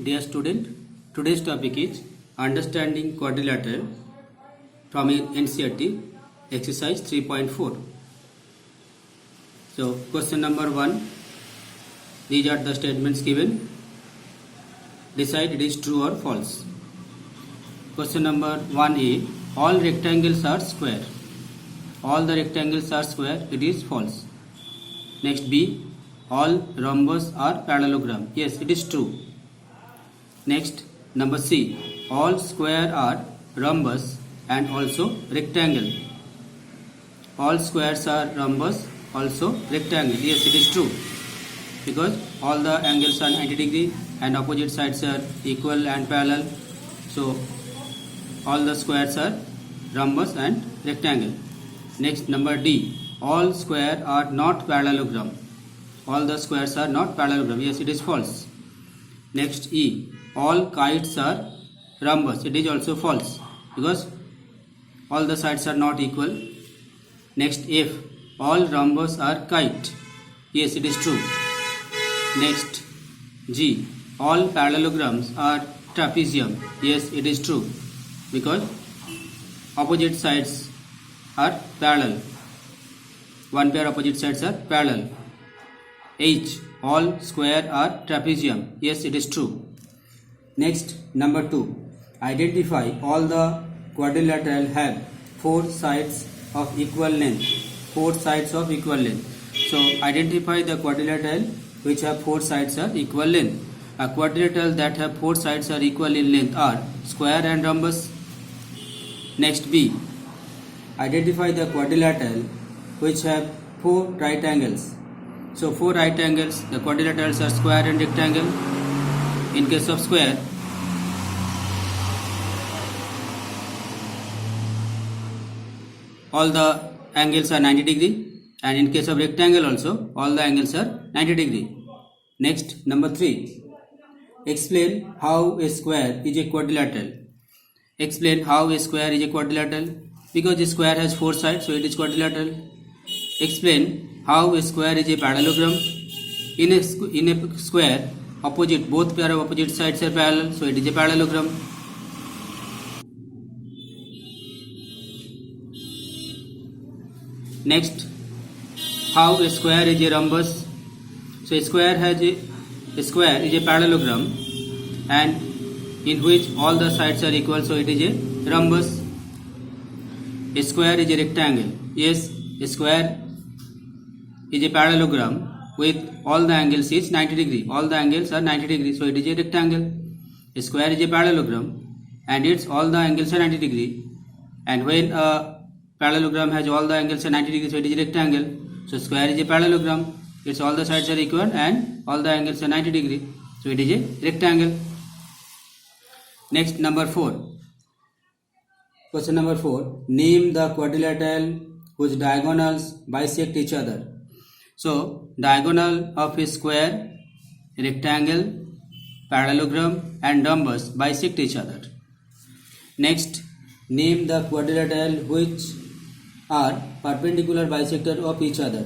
Dear student, today's topic is understanding quadrilateral from NCERT exercise 3.4. So question number 1, these are the statements given. Decide it is true or false. Question number 1a, all rectangles are square. All the rectangles are square, it is false. Next b, all rhombus are parallelogram. Yes, it is true. Next, number C, all square are rhombus and also rectangle. All squares are rhombus, also rectangle. Yes, it is true. Because all the angles are 90 degree and opposite sides are equal and parallel. So, all the squares are rhombus and rectangle. Next, number D, all square are not parallelogram. All the squares are not parallelogram. Yes, it is false. Next, E, all kites are rhombus. It is also false because all the sides are not equal. Next, F, all rhombus are kite. Yes, it is true. Next, G, all parallelograms are trapezium. Yes, it is true because opposite sides are parallel. One pair opposite sides are parallel. H, all square are trapezium. Yes, it is true. Next, number 2. Identify all the quadrilateral have 4 sides of equal length. 4 sides of equal length. So, identify the quadrilateral which have 4 sides are equal length. A quadrilateral that have 4 sides are equal in length are square and rhombus. Next, B. Identify the quadrilateral which have 4 right angles. So, 4 right angles, the quadrilaterals are square and rectangle. In case of square, all the angles are 90 degree, and in case of rectangle also, all the angles are 90 degree. Next, number 3. Explain how a square is a quadrilateral. Explain how a square is a quadrilateral. Because a square has 4 sides, so it is quadrilateral. Explain how a square is a parallelogram. In a square, both pair of opposite sides are parallel, so it is a parallelogram. Next, how a square is a rhombus. So a square is a parallelogram and in which all the sides are equal, so it is a rhombus. A square is a rectangle. Yes, a square is a parallelogram with all the angles is 90 degree. All the angles are 90 degree, so it is a rectangle. A square is a parallelogram and its all the angles are 90 degree. And when a parallelogram has all the angles are 90 degree, so it is a rectangle. So square is a parallelogram, its all the sides are equal and all the angles are 90 degree, so it is a rectangle. Next, number 4. Question number 4. Name the quadrilateral whose diagonals bisect each other. So, diagonal of a square, rectangle, parallelogram and rhombus bisect each other. Next, name the quadrilateral which are perpendicular bisector of each other.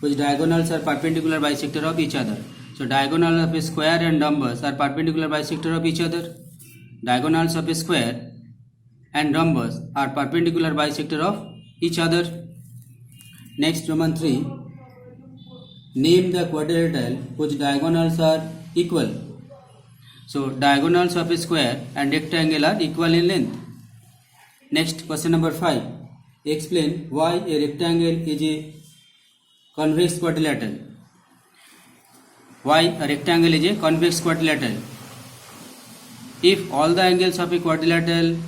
Which diagonals are perpendicular bisector of each other. So, diagonal of a square and rhombus are perpendicular bisector of each other. Diagonals of a square and rhombus are perpendicular bisector of each other. Next, Roman 3. Name the quadrilateral whose diagonals are equal. So, diagonals of a square and rectangle are equal in length. Next, question number 5. Explain why a rectangle is a convex quadrilateral. Why a rectangle is a convex quadrilateral? If all the angles of a quadrilateral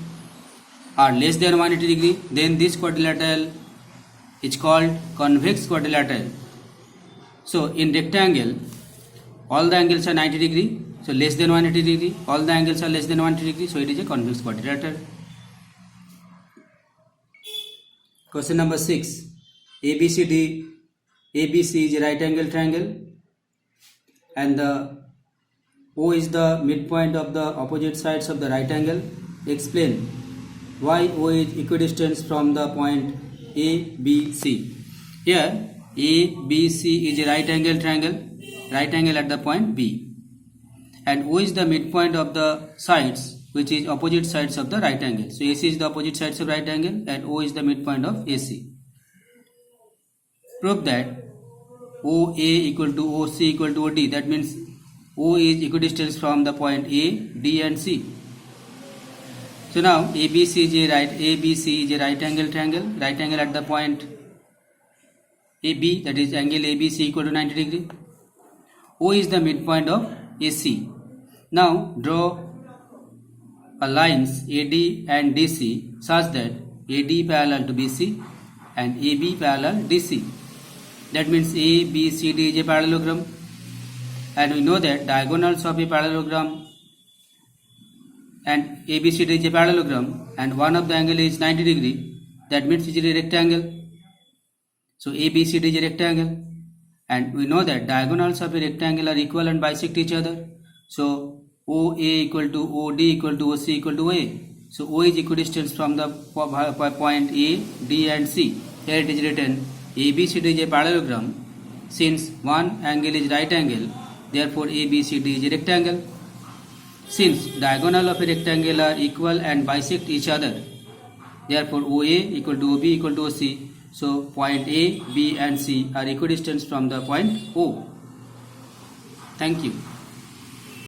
are less than 180 degree, then this quadrilateral is called convex quadrilateral. So, in rectangle, all the angles are 90 degree, so less than 180 degree, all the angles are less than 180 degree, so it is a convex quadrilateral. Question number 6. ABC is a right angle triangle and the O is the midpoint of the opposite sides of the right angle. Explain why O is equidistant from the point ABC. Here ABC is a right angle triangle, right angle at the point B. and O is the midpoint of the sides, which is opposite sides of the right angle. So AC is the opposite sides of right angle and O is the midpoint of AC. Prove that OA equal to OC equal to OD. That means O is equidistant from the point A, D and C. So now ABC is a right angle triangle. Right angle at the point AB, that is angle ABC equal to 90 degree. O is the midpoint of AC. Now draw a lines AD and DC such that AD parallel to BC and AB parallel DC. That means ABCD is a parallelogram, and we know that diagonals of a parallelogram and ABCD is a parallelogram and one of the angle is 90 degree. That means it is a rectangle. So ABCD is a rectangle, and we know that diagonals of a rectangle are equal and bisect each other. So OA equal to OD equal to OC equal to OA. So O is equidistant from the point A, D and C. Here it is written ABCD is a parallelogram. Since one angle is right angle, therefore ABCD is a rectangle. Since diagonal of a rectangle are equal and bisect each other, therefore OA equal to OB equal to OC. So point A, B and C are equidistant from the point O. Thank you.